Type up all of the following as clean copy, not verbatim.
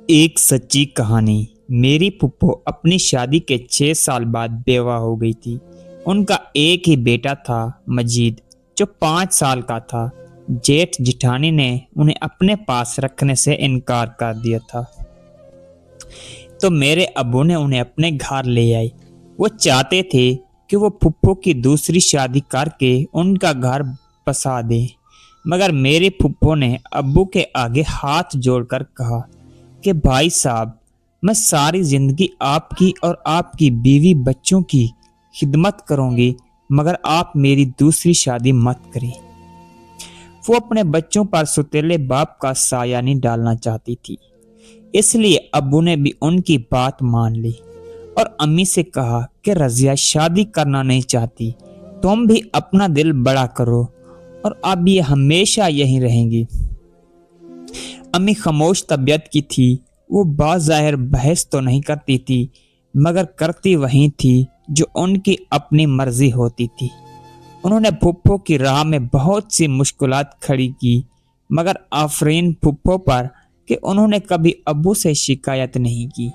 ایک سچی کہانی۔ میری پھپھو اپنی شادی کے 6 سال بعد بیوہ ہو گئی تھی۔ ان کا ایک ہی بیٹا تھا، مجید، جو 5 سال کا تھا۔ جیٹھ جٹھانی نے انہیں اپنے پاس رکھنے سے انکار کر دیا تھا، تو میرے ابو نے انہیں اپنے گھر لے آئے۔ وہ چاہتے تھے کہ وہ پھپھو کی دوسری شادی کر کے ان کا گھر بسا دیں، مگر میری پھپھو نے ابو کے آگے ہاتھ جوڑ کر کہا کہ بھائی صاحب، میں ساری زندگی آپ کی اور آپ کی بیوی بچوں کی خدمت کروں گی، مگر آپ میری دوسری شادی مت کریں۔ وہ اپنے بچوں پر ستیلے باپ کا سایہ نہیں ڈالنا چاہتی تھی، اس لیے ابو نے بھی ان کی بات مان لی اور امی سے کہا کہ رضیہ شادی کرنا نہیں چاہتی، تم بھی اپنا دل بڑا کرو اور اب یہ ہمیشہ یہیں رہیں گی۔ امی خاموش طبیعت کی تھی۔ وہ بظاہر بحث تو نہیں کرتی تھی، مگر کرتی وہی تھی جو ان کی اپنی مرضی ہوتی تھی۔ انہوں نے پھپھو کی راہ میں بہت سی مشکلات کھڑی کی، مگر آفرین پھپھو پر کہ انہوں نے کبھی ابو سے شکایت نہیں کی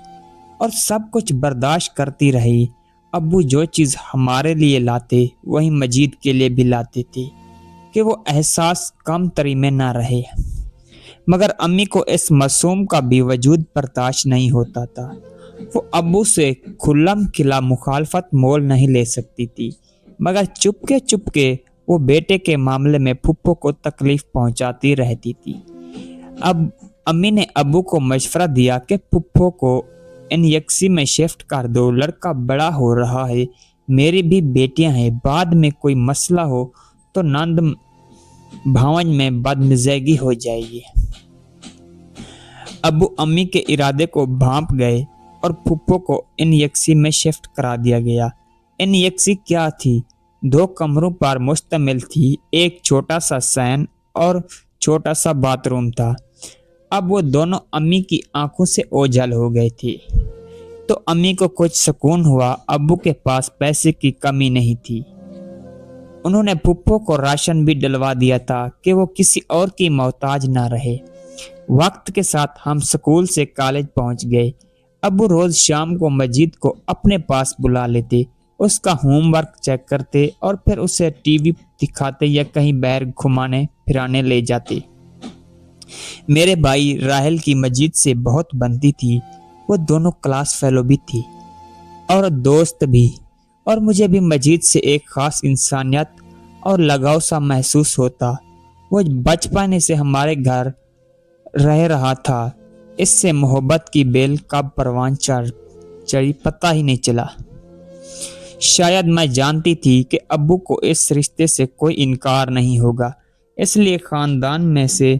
اور سب کچھ برداشت کرتی رہی۔ ابو جو چیز ہمارے لیے لاتے وہی مجید کے لیے بھی لاتے تھے کہ وہ احساس کم تری میں نہ رہے، مگر امی کو اس معصوم کا بھی وجود برداشت نہیں ہوتا تھا۔ وہ ابو سے کھلم کھلا مخالفت مول نہیں لے سکتی تھی، مگر چپکے وہ بیٹے کے معاملے میں پھپھو کو تکلیف پہنچاتی رہتی تھی۔ اب امی نے ابو کو مشورہ دیا کہ پھپھو کو ان یکسی میں شفٹ کر دو، لڑکا بڑا ہو رہا ہے، میری بھی بیٹیاں ہیں، بعد میں کوئی مسئلہ ہو تو نند بھاون میں بدمزاجی ہو جائے گی۔ ابو امی کے ارادے کو بھانپ گئے اور پھپھو کو ان یکسی میں شفٹ کرا دیا گیا۔ ان یکسی کیا تھی؟ 2 کمروں پر مشتمل تھی، ایک چھوٹا سا صحن اور چھوٹا سا باتھ روم تھا۔ اب وہ دونوں امی کی آنکھوں سے اوجھل ہو گئے تھے، تو امی کو کچھ سکون ہوا۔ ابو کے پاس پیسے کی کمی نہیں تھی۔ انہوں نے پھپھو کو راشن بھی ڈلوا دیا تھا کہ وہ کسی اور کی محتاج نہ رہے۔ وقت کے ساتھ ہم سکول سے کالج پہنچ گئے۔ ابو روز شام کو مجید کو اپنے پاس بلا لیتے، اس کا ہوم ورک چیک کرتے اور پھر اسے ٹی وی دکھاتے یا کہیں باہر گھمانے پھرانے لے جاتے۔ میرے بھائی راحل کی مجید سے بہت بنتی تھی، وہ دونوں کلاس فیلو بھی تھی اور دوست بھی، اور مجھے بھی مجید سے ایک خاص انسانیت اور لگاؤ سا محسوس ہوتا۔ وہ بچپنے سے ہمارے گھر رہ رہا تھا، اس سے محبت کی بیل کب پروان چڑھی پتہ ہی نہیں چلا۔ شاید میں جانتی تھی کہ ابو کو اس رشتے سے کوئی انکار نہیں ہوگا، اس لیے خاندان میں سے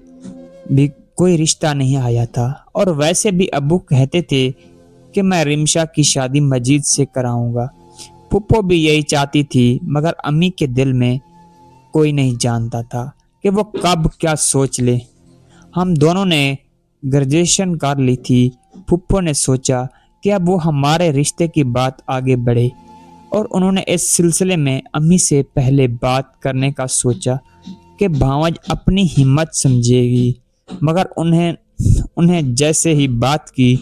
بھی کوئی رشتہ نہیں آیا تھا، اور ویسے بھی ابو کہتے تھے کہ میں رمشا کی شادی مجید سے کراؤں گا۔ پھپھو بھی یہی چاہتی تھی، مگر امی کے دل میں کوئی نہیں جانتا تھا کہ وہ کب کیا سوچ لے۔ ہم دونوں نے گریجویشن کر لی تھی۔ پھپھو نے سوچا کہ اب وہ ہمارے رشتے کی بات آگے بڑھے، اور انہوں نے اس سلسلے میں امی سے پہلے بات کرنے کا سوچا کہ بھانج اپنی ہمت سمجھے گی، مگر انہیں جیسے ہی بات کی،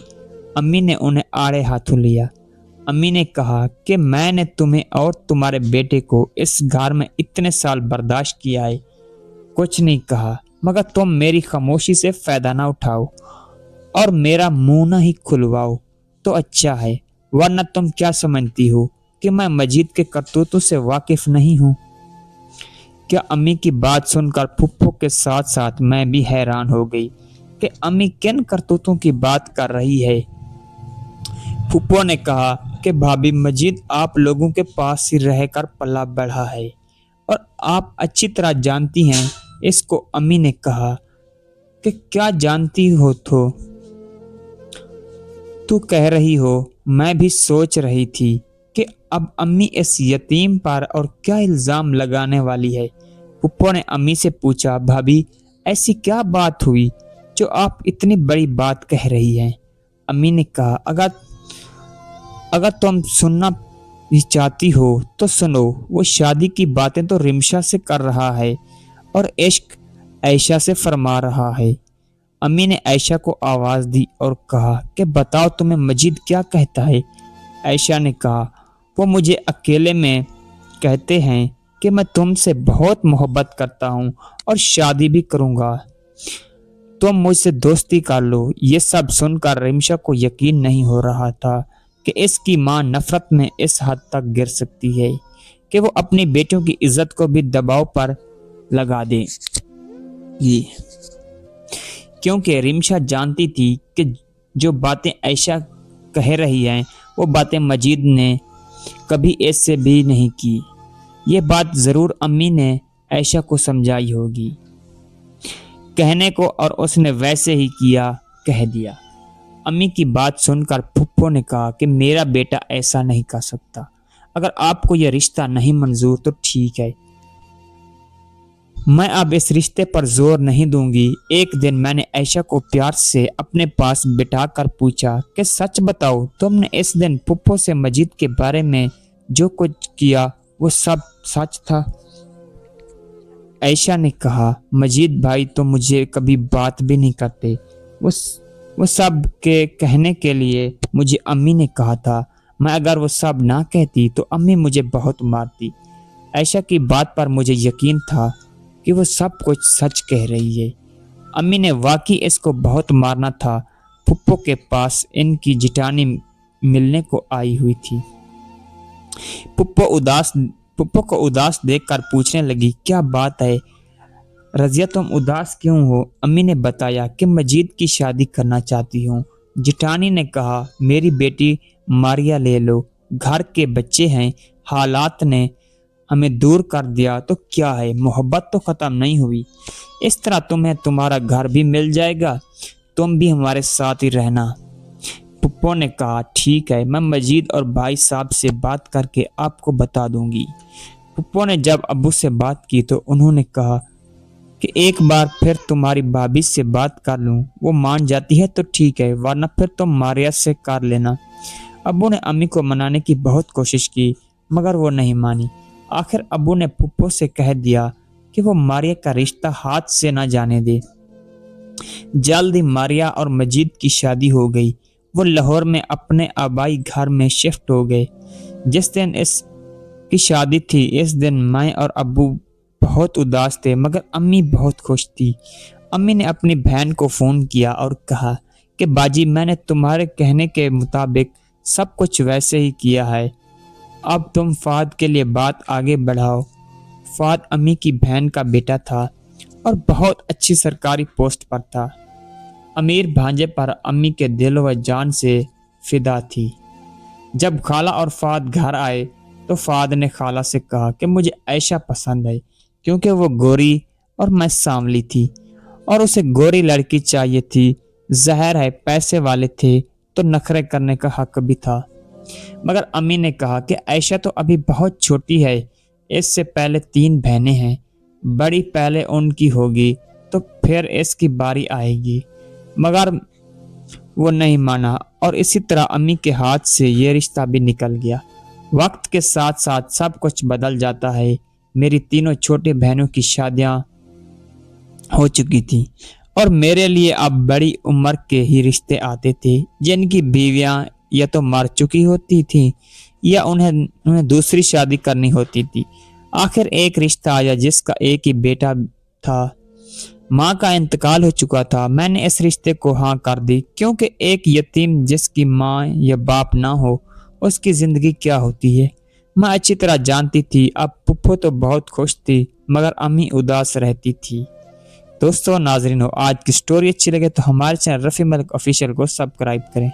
امی نے انہیں آڑے ہاتھوں لیا۔ امی نے کہا کہ میں نے تمہیں اور تمہارے بیٹے کو اس گھر میں اتنے سال برداشت کیا ہے، کچھ نہیں کہا، مگر تم میری خاموشی سے فائدہ نہ اٹھاؤ اور میرا منہ نہ ہی کھلواؤ تو اچھا ہے، ورنہ تم کیا سمجھتی ہو کہ میں مجید کے کرتوتوں سے واقف نہیں ہوں؟ کیا امی کی بات سن کر پھپھو کے ساتھ ساتھ میں بھی حیران ہو گئی کہ امی کن کرتوتوں کی بات کر رہی ہے۔ پھپھو نے کہا کہ بھابھی، مجید آپ لوگوں کے پاس ہی رہ کر پلا بڑھا ہے اور آپ اچھی طرح جانتی ہیں اس کو۔ امی نے کہا کہ کیا جانتی ہو تو کہہ رہی ہو؟ میں بھی سوچ رہی تھی کہ اب امی اس یتیم پر اور کیا الزام لگانے والی ہے۔ پھپھو نے امی سے پوچھا، بھابھی ایسی کیا بات ہوئی جو آپ اتنی بڑی بات کہہ رہی ہیں؟ امی نے کہا، اگر تم سننا بھی چاہتی ہو تو سنو۔ وہ شادی کی باتیں تو رمشا سے کر رہا ہے اور عشق عائشہ سے فرما رہا ہے۔ امی نے عائشہ کو آواز دی اور کہا کہ بتاؤ تمہیں مجید کیا کہتا ہے؟ عائشہ نے کہا وہ مجھے اکیلے میں کہتے ہیں کہ میں تم سے بہت محبت کرتا ہوں اور شادی بھی کروں گا، تم مجھ سے دوستی کر لو۔ یہ سب سن کر رمشا کو یقین نہیں ہو رہا تھا کہ اس کی ماں نفرت میں اس حد تک گر سکتی ہے کہ وہ اپنی بیٹیوں کی عزت کو بھی دباؤ پر لگا دے گی، کیونکہ رمشا جانتی تھی کہ جو باتیں عائشہ کہہ رہی ہیں وہ باتیں مجید نے کبھی ایسے بھی نہیں کی۔ یہ بات ضرور امی نے عائشہ کو سمجھائی ہوگی کہنے کو، اور اس نے ویسے ہی کہہ دیا۔ امی کی بات سن کر پھپھو نے کہا کہ میرا بیٹا ایسا نہیں کر سکتا، اگر آپ کو یہ رشتہ نہیں منظور تو ٹھیک ہے، میں اب اس رشتے پر زور نہیں دوں گی۔ ایک دن میں نے عائشہ کو پیار سے اپنے پاس بٹھا کر پوچھا کہ سچ بتاؤ، تم نے اس دن پھپھو سے مجید کے بارے میں جو کچھ کیا وہ سب سچ تھا؟ عائشہ نے کہا مجید بھائی تو مجھے کبھی بات بھی نہیں کرتے، وہ سب کے کہنے کے لیے مجھے امی نے کہا تھا، میں اگر وہ سب نہ کہتی تو امی مجھے بہت مارتی۔ عائشہ کی بات پر مجھے یقین تھا کہ وہ سب کچھ سچ کہہ رہی ہے۔ امی نے واقعی اس کو بہت مارنا تھا۔ پھپھو کے پاس ان کی جٹانی ملنے کو آئی ہوئی تھی۔ پھپھو کو اداس دیکھ کر پوچھنے لگی کیا بات ہے رضیہ، تم اداس کیوں ہو؟ امی نے بتایا کہ مجید کی شادی کرنا چاہتی ہوں۔ جٹانی نے کہا میری بیٹی ماریا لے لو، گھر کے بچے ہیں، حالات نے ہمیں دور کر دیا تو کیا ہے، محبت تو ختم نہیں ہوئی، اس طرح تمہیں تمہارا گھر بھی مل جائے گا، تم بھی ہمارے ساتھ ہی رہنا۔ پھپھو نے کہا ٹھیک ہے، میں مجید اور بھائی صاحب سے بات کر کے آپ کو بتا دوں گی۔ پھپھو نے جب ابو سے بات کی تو انہوں نے کہا کہ ایک بار پھر تمہاری بھابھی سے بات کر لوں، وہ مان جاتی ہے تو ٹھیک ہے، ورنہ پھر تم ماریا سے کر لینا۔ ابو نے امی کو منانے کی بہت کوشش کی مگر وہ نہیں مانی۔ آخر ابو نے پھپھو سے کہہ دیا کہ وہ ماریا کا رشتہ ہاتھ سے نہ جانے دے۔ جلد ہی ماریا اور مجید کی شادی ہو گئی۔ وہ لاہور میں اپنے آبائی گھر میں شفٹ ہو گئے۔ جس دن اس کی شادی تھی اس دن میں اور ابو بہت اداس تھے مگر امی بہت خوش تھی۔ امی نے اپنی بہن کو فون کیا اور کہا کہ باجی میں نے تمہارے کہنے کے مطابق سب کچھ ویسے ہی کیا ہے، اب تم فہد کے لیے بات آگے بڑھاؤ۔ فہد امی کی بہن کا بیٹا تھا اور بہت اچھی سرکاری پوسٹ پر تھا۔ امیر بھانجے پر امی کے دل و جان سے فدا تھی۔ جب خالہ اور فہد گھر آئے تو فہد نے خالہ سے کہا کہ مجھے عائشہ پسند ہے کیونکہ وہ گوری اور میں سانولی تھی اور اسے گوری لڑکی چاہیے تھی۔ ظاہر ہے پیسے والے تھے تو نخرے کرنے کا حق بھی تھا، مگر امی نے کہا کہ عائشہ تو ابھی بہت چھوٹی ہے، اس سے پہلے 3 بہنیں ہیں، بڑی پہلے ان کی ہوگی تو پھر اس کی باری آئے گی، مگر وہ نہیں مانا اور اسی طرح امی کے ہاتھ سے یہ رشتہ بھی نکل گیا۔ وقت کے ساتھ ساتھ سب کچھ بدل جاتا ہے۔ میری تینوں چھوٹی بہنوں کی شادیاں ہو چکی تھیں اور میرے لیے اب بڑی عمر کے ہی رشتے آتے تھے جن کی بیویاں یا تو مر چکی ہوتی تھیں یا انہیں دوسری شادی کرنی ہوتی تھی۔ آخر ایک رشتہ آیا جس کا ایک ہی بیٹا تھا، ماں کا انتقال ہو چکا تھا۔ میں نے اس رشتے کو ہاں کر دی کیونکہ ایک یتیم جس کی ماں یا باپ نہ ہو اس کی زندگی کیا ہوتی ہے میں اچھی طرح جانتی تھی۔ اب پھپھو تو بہت خوش تھی مگر امی اداس رہتی تھی۔ دوستو ناظرین، آج کی سٹوری اچھی لگے تو ہمارے چینل رفیع ملک آفیشیل کو سبسکرائب کریں۔